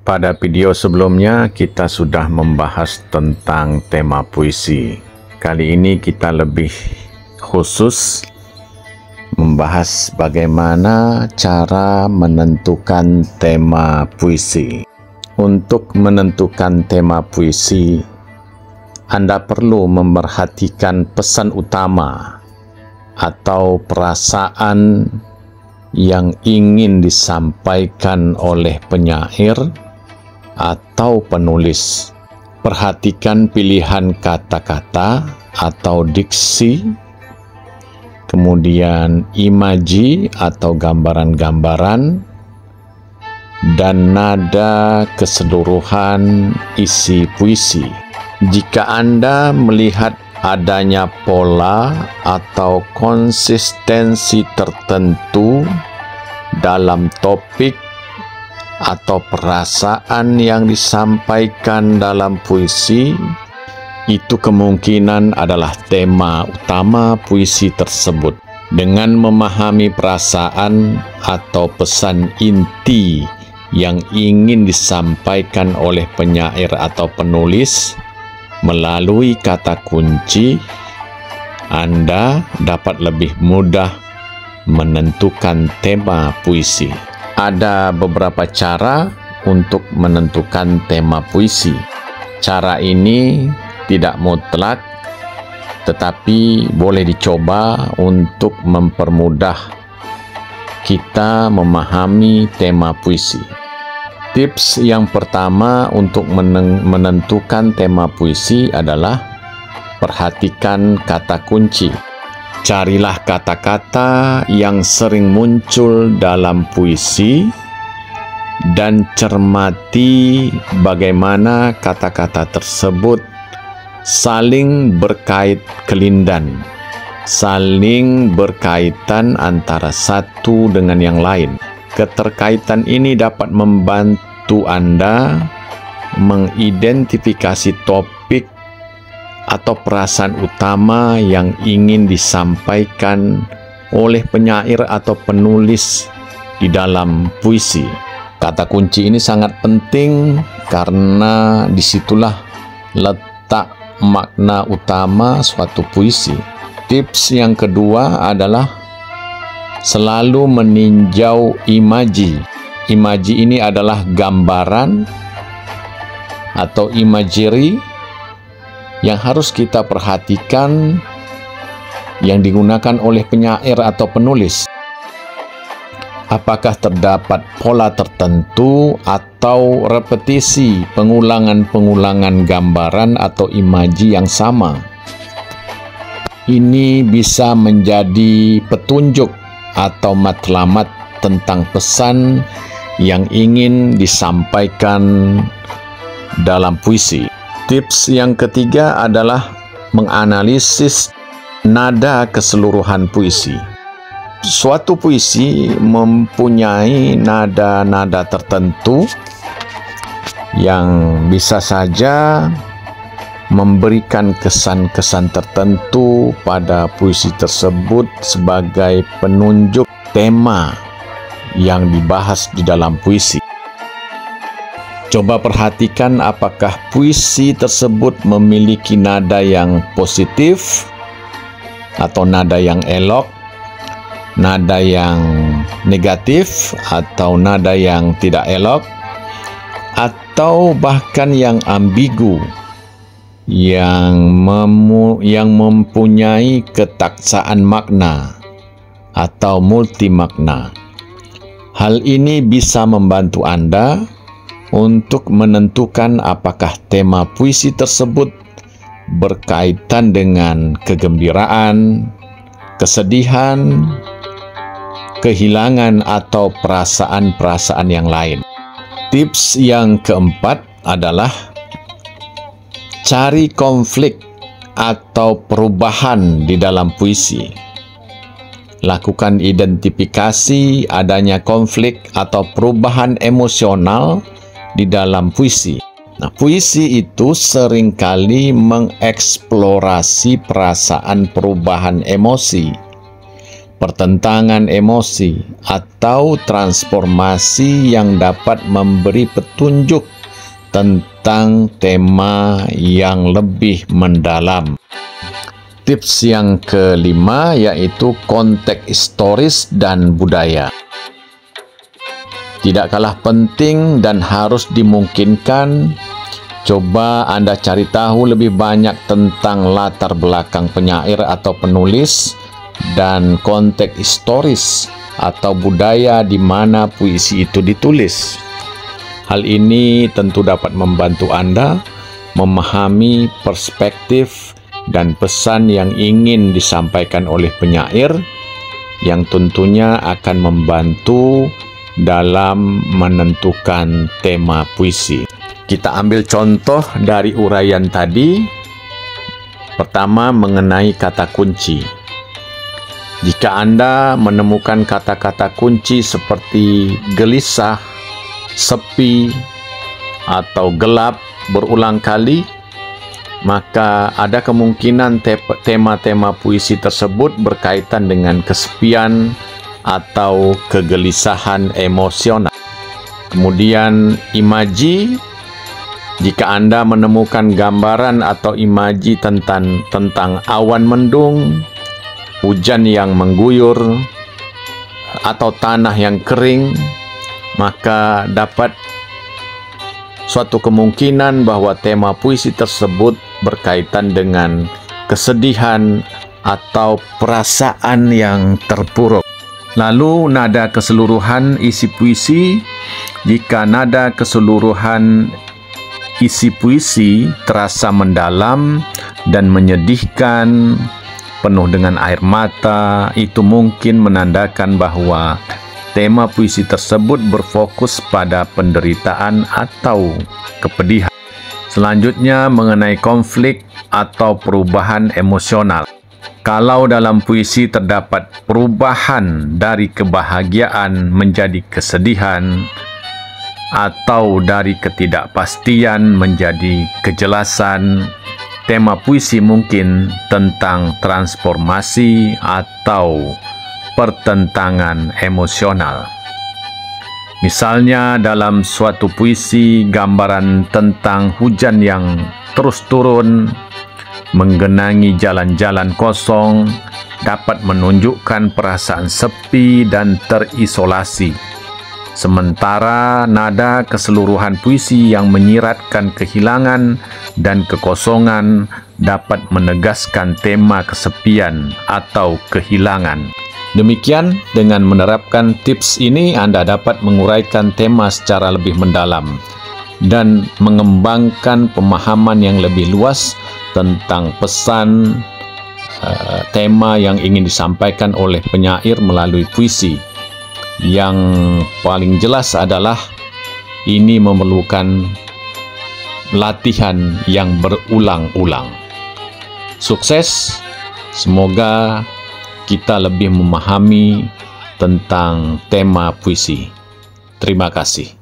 Pada video sebelumnya kita sudah membahas tentang tema puisi. Kali ini kita lebih khusus membahas bagaimana cara menentukan tema puisi. Untuk menentukan tema puisi, Anda perlu memerhatikan pesan utama atau perasaan yang ingin disampaikan oleh penyair atau penulis. Perhatikan pilihan kata-kata atau diksi, kemudian imaji atau gambaran-gambaran, dan nada keseluruhan isi puisi. Jika Anda melihat adanya pola atau konsistensi tertentu dalam topik atau perasaan yang disampaikan dalam puisi, itu kemungkinan adalah tema utama puisi tersebut. Dengan memahami perasaan atau pesan inti yang ingin disampaikan oleh penyair atau penulis melalui kata kunci, Anda dapat lebih mudah menentukan tema puisi. Ada beberapa cara untuk menentukan tema puisi. Cara ini tidak mutlak, tetapi boleh dicoba untuk mempermudah kita memahami tema puisi. Tips yang pertama untuk menentukan tema puisi adalah perhatikan kata kunci. Carilah kata-kata yang sering muncul dalam puisi dan cermati bagaimana kata-kata tersebut saling berkait kelindan, saling berkaitan antara satu dengan yang lain. Keterkaitan ini dapat membantu Anda mengidentifikasi topik atau perasaan utama yang ingin disampaikan oleh penyair atau penulis di dalam puisi. Kata kunci ini sangat penting karena disitulah letak makna utama suatu puisi. Tips yang kedua adalah selalu meninjau imaji. Imaji ini adalah gambaran atau imagery yang harus kita perhatikan yang digunakan oleh penyair atau penulis. Apakah terdapat pola tertentu atau repetisi pengulangan-pengulangan gambaran atau imaji yang sama? Ini bisa menjadi petunjuk atau matlamat tentang pesan yang ingin disampaikan dalam puisi. Tips yang ketiga adalah menganalisis nada keseluruhan puisi. Suatu puisi mempunyai nada-nada tertentu yang bisa saja memberikan kesan-kesan tertentu pada puisi tersebut sebagai penunjuk tema yang dibahas di dalam puisi. Coba perhatikan apakah puisi tersebut memiliki nada yang positif atau nada yang elok, nada yang negatif atau nada yang tidak elok, atau bahkan yang ambigu, yang mempunyai ketaksaan makna atau multi makna. Hal ini bisa membantu Anda untuk menentukan apakah tema puisi tersebut berkaitan dengan kegembiraan, kesedihan, kehilangan, atau perasaan-perasaan yang lain. Tips yang keempat adalah cari konflik atau perubahan di dalam puisi. Lakukan identifikasi adanya konflik atau perubahan emosional di dalam puisi. Nah, puisi itu seringkali mengeksplorasi perasaan perubahan emosi pertentangan emosi, atau transformasi yang dapat memberi petunjuk tentang tema yang lebih mendalam. Tips yang kelima yaitu konteks historis dan budaya. Tidak kalah penting dan harus dimungkinkan, coba Anda cari tahu lebih banyak tentang latar belakang penyair atau penulis dan konteks historis atau budaya di mana puisi itu ditulis. Hal ini tentu dapat membantu Anda memahami perspektif dan pesan yang ingin disampaikan oleh penyair, yang tentunya akan membantu dalam menentukan tema puisi. Kita ambil contoh dari uraian tadi. Pertama, mengenai kata kunci. Jika Anda menemukan kata-kata kunci seperti gelisah, sepi, atau gelap berulang kali, maka ada kemungkinan tema-tema puisi tersebut berkaitan dengan kesepian atau kegelisahan emosional. Kemudian imaji, jika Anda menemukan gambaran atau imaji tentang awan mendung, hujan yang mengguyur, atau tanah yang kering, maka dapat suatu kemungkinan bahwa tema puisi tersebut berkaitan dengan kesedihan atau perasaan yang terpuruk. Lalu nada keseluruhan isi puisi. Jika nada keseluruhan isi puisi terasa mendalam dan menyedihkan, penuh dengan air mata, itu mungkin menandakan bahwa tema puisi tersebut berfokus pada penderitaan atau kepedihan. Selanjutnya, mengenai konflik atau perubahan emosional. Kalau dalam puisi terdapat perubahan dari kebahagiaan menjadi kesedihan, atau dari ketidakpastian menjadi kejelasan, tema puisi mungkin tentang transformasi atau pertentangan emosional. Misalnya dalam suatu puisi, gambaran tentang hujan yang terus turun menggenangi jalan-jalan kosong dapat menunjukkan perasaan sepi dan terisolasi. Sementara nada keseluruhan puisi yang menyiratkan kehilangan dan kekosongan dapat menegaskan tema kesepian atau kehilangan. Demikian, dengan menerapkan tips ini Anda dapat menguraikan tema secara lebih mendalam dan mengembangkan pemahaman yang lebih luas tentang pesan tema yang ingin disampaikan oleh penyair melalui puisi. Yang paling jelas adalah ini memerlukan latihan yang berulang-ulang. Sukses, semoga kita lebih memahami tentang tema puisi. Terima kasih.